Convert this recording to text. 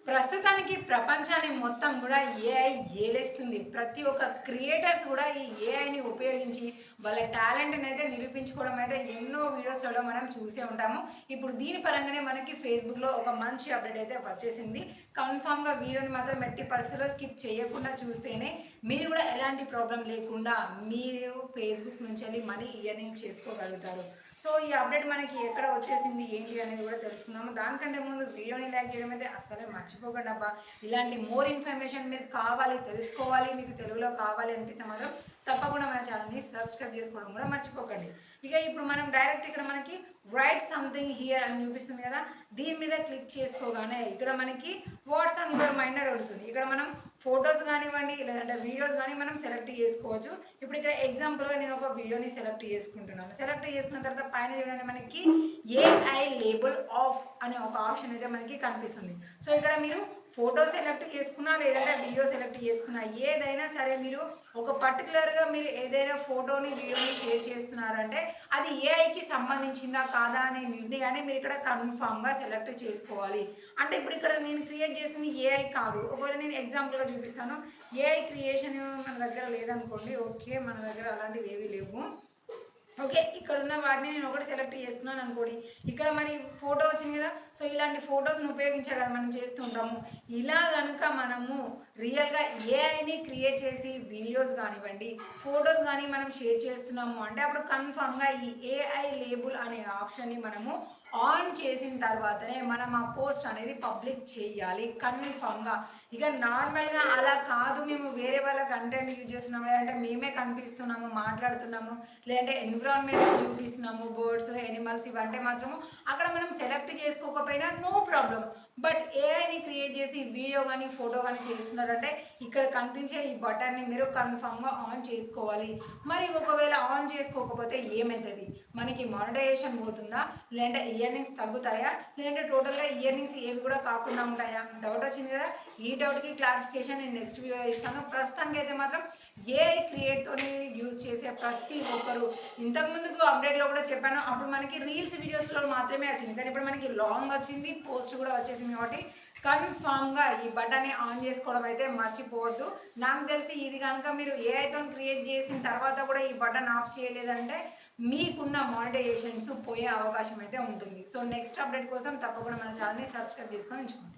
ప్రస్తుతానికి ప్రపంచాన్ని మొత్తం కూడా ఏఐ ఏలేస్తుంది. ప్రతి ఒక్క క్రియేటర్స్ కూడా ఈ ఏఐని ఉపయోగించి వాళ్ళ టాలెంట్‌ని అయితే నిరూపించుకోవడం అయితే ఎన్నో వీడియోస్‌లలో మనం చూసే ఉంటాము. ఇప్పుడు దీని పరంగానే మనకి ఫేస్‌బుక్‌లో ఒక మంచి అప్డేట్ అయితే వచ్చేసింది. కన్ఫర్మ్‌గా వీడియోని మాత్రం ఎట్టి పరిస్థితిలో స్కిప్ చేయకుండా చూస్తేనే మీరు కూడా ఎలాంటి ప్రాబ్లమ్ లేకుండా మీరు ఫేస్‌బుక్ నుంచెల్లి మనీ ఎర్నింగ్ చేసుకోగలుగుతారు. సో ఈ అప్డేట్ మనకి ఎక్కడ వచ్చేసింది ఏంటి అనేది కూడా తెలుసుకుందాము. దానికంటే ముందు వీడియోని లైక్ చేయడం అయితే అస్సలే మర్చిపోకండి అబ్బా. ఇలాంటి మోర్ ఇన్ఫర్మేషన్ మీరు కావాలి, తెలుసుకోవాలి, మీకు తెలుగులో కావాలి అనిపిస్తే మాత్రం తప్పకుండా మన ఛానల్ని సబ్స్క్రైబ్ చేసుకోవడం కూడా మర్చిపోకండి. ఇక ఇప్పుడు మనం డైరెక్ట్ ఇక్కడ మనకి రైట్ సంథింగ్ హియర్ అని చూపిస్తుంది కదా, దీని మీద క్లిక్ చేసుకోగానే ఇక్కడ మనకి వాట్స్ ఆన్ యువర్ మైండ్ అని అడుగుతుంది. ఇక్కడ మనం ఫొటోస్ కానివ్వండి లేదంటే వీడియోస్ కానీ మనం సెలెక్ట్ చేసుకోవచ్చు. ఇప్పుడు ఇక్కడ ఎగ్జాంపుల్గా నేను ఒక వీడియోని సెలెక్ట్ చేసుకుంటున్నాను. సెలెక్ట్ చేసుకున్న తర్వాత పైన చూడండి మనకి ఏఐ లేబుల్ ఆఫ్ అనే ఒక ఆప్షన్ అయితే మనకి కనిపిస్తుంది. సో ఇక్కడ మీరు ఫోటో సెలెక్ట్ చేసుకున్నా లేదంటే వీడియో సెలెక్ట్ చేసుకున్నా ఏదైనా సరే మీరు ఒక పర్టికులర్గా మీరు ఏదైనా ఫోటోని వీడియోని షేర్ చేస్తున్నారంటే అది ఏఐకి సంబంధించిందా కాదా అనే నిర్ణయాన్ని మీరు ఇక్కడ కన్ఫామ్గా సెలెక్ట్ చేసుకోవాలి. అంటే ఇప్పుడు ఇక్కడ నేను క్రియేట్ చేసింది ఏఐ కాదు. ఒకవేళ నేను ఎగ్జాంపుల్గా చూపిస్తాను. ఏఐ క్రియేషన్ మన దగ్గర లేదనుకోండి. ఓకే, మన దగ్గర అలాంటివి ఏవి లేవు. ఓకే, ఇక్కడ ఉన్న వాటిని నేను ఒకటి సెలెక్ట్ చేసుకున్నాను అనుకోండి. ఇక్కడ మరి ఫోటో వచ్చింది కదా, సో ఇలాంటి ఫొటోస్ని ఉపయోగించే కదా మనం చేస్తూ ఉంటాము. ఇలా కనుక మనము రియల్గా ఏఐని క్రియేట్ చేసి వీడియోస్ కానివ్వండి ఫొటోస్ కానీ మనం షేర్ చేస్తున్నాము అంటే అప్పుడు కన్ఫామ్గా ఈ ఏఐ లేబుల్ అనే ఆప్షన్ని మనము ఆన్ చేసిన తర్వాతనే మనం ఆ పోస్ట్ అనేది పబ్లిక్ చేయాలి కన్ఫామ్గా. ఇక నార్మల్గా అలా కాదు, మేము వేరే వాళ్ళ కంటెంట్ యూజ్ చేస్తున్నాము లేదంటే మేమే కనిపిస్తున్నాము మాట్లాడుతున్నాము లేదంటే ఎన్విరాన్మెంట్ చూపిస్తున్నాము బర్డ్స్ ఎనిమల్స్ ఇవంటే మాత్రము అక్కడ మనం సెలెక్ట్ చేసుకోకపోయినా నో ప్రాబ్లం. బట్ ఏఐని క్రియేట్ చేసి వీడియో కానీ ఫోటో కానీ చేస్తున్నారంటే ఇక్కడ కనిపించే ఈ బటన్ని మీరు కన్ఫామ్గా ఆన్ చేసుకోవాలి. మరి ఒకవేళ ఆన్ చేసుకోకపోతే ఏమవుతుంది, మనకి మానిటైజేషన్ పోతుందా లేదంటే ఇయర్నింగ్స్ తగ్గుతాయా లేదంటే టోటల్గా ఇయర్నింగ్స్ ఏవి కూడా కాకుండా ఉంటాయా? డౌట్ వచ్చింది కదా, ఈ డౌట్కి క్లారిఫికేషన్ నేను నెక్స్ట్ వీడియో ఇస్తాను. ప్రస్తుతానికి అయితే మాత్రం ఏఐ క్రియేట్తోని యూజ్ చేసే ప్రతి ఒక్కరు ఇంతకుముందుకు అప్డేట్లో కూడా చెప్పాను, అప్పుడు మనకి రీల్స్ వీడియోస్లో మాత్రమే వచ్చింది కానీ ఇప్పుడు మనకి లాంగ్ వచ్చింది, పోస్ట్ కూడా వచ్చేసింది. కాబట్టి కన్ఫామ్గా ఈ బటన్ని ఆన్ చేసుకోవడం అయితే మర్చిపోవద్దు. నాకు తెలిసి ఇది కనుక మీరు ఏఐతో క్రియేట్ చేసిన తర్వాత కూడా ఈ బటన్ ఆఫ్ చేయలేదంటే మీకున్న మానిటైజేషన్స్ పోయే అవకాశం అయితే ఉంటుంది. సో నెక్స్ట్ అప్డేట్ కోసం తప్పకుండా మన ఛానల్ని సబ్స్క్రైబ్ చేసుకొని ఉంచుకోండి.